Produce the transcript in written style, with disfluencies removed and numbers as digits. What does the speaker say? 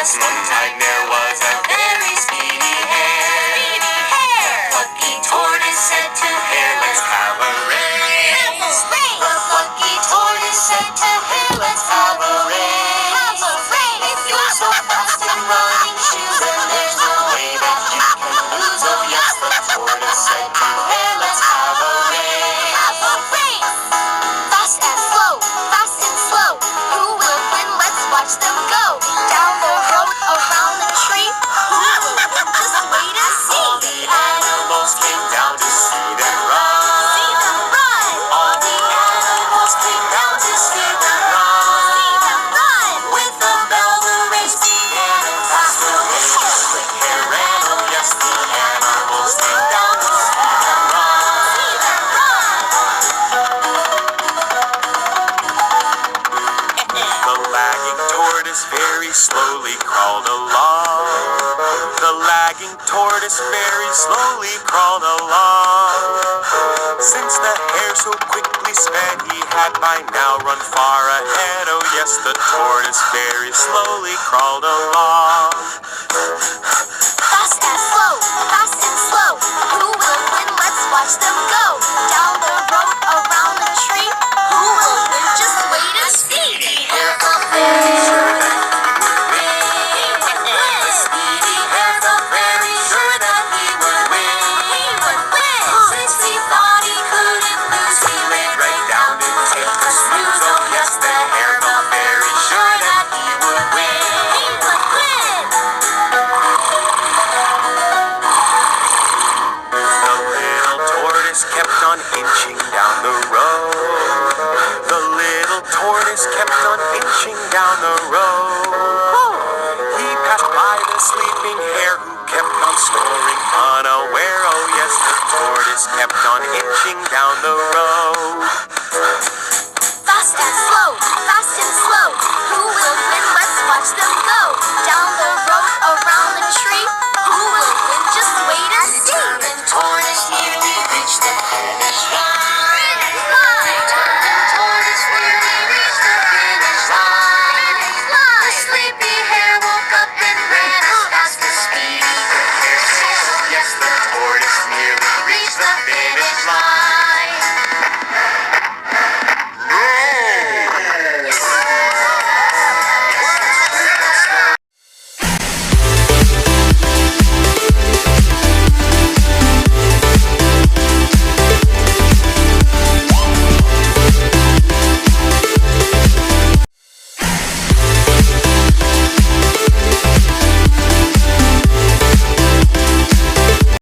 yes, one time there was a very speedy hare. Plucky tortoise said to hare, let's have a race. The plucky tortoise said to hare, let's have a race. If you're so fast in running shoes, then there's no way that you can lose. Oh yes, the tortoise said to hare, let's have a race. Fast and slow, who will win? Let's watch them go. Down the road, around the tree, who will win? Just wait and see. All the animals came down to see them run. All the animals came down to see them run. With the bell, the race began and faster way. The hare ran, oh yes, the animals came down to see them run. The lagging tortoise very slowly crawled along. The lagging tortoise very slowly crawled along. Since the hare so quickly sped, he had by now run far ahead. Oh yes, the tortoise very slowly crawled along. Fast and slow, who will win? Let's watch them go. Down the road, around the tree, who will win? Just wait and see. Speedy hare felt very sure that he would win. Speedy hare felt very sure that he would win. Since he thought he couldn't lose, he laid right down to take the snooze. Oh yes, the hare felt very sure that he would win. The little tortoise kept on inching down the road. The little tortoise kept on inching down the road. He passed by the sleeping hare who kept on snoring unaware. Oh yes, the tortoise kept on inching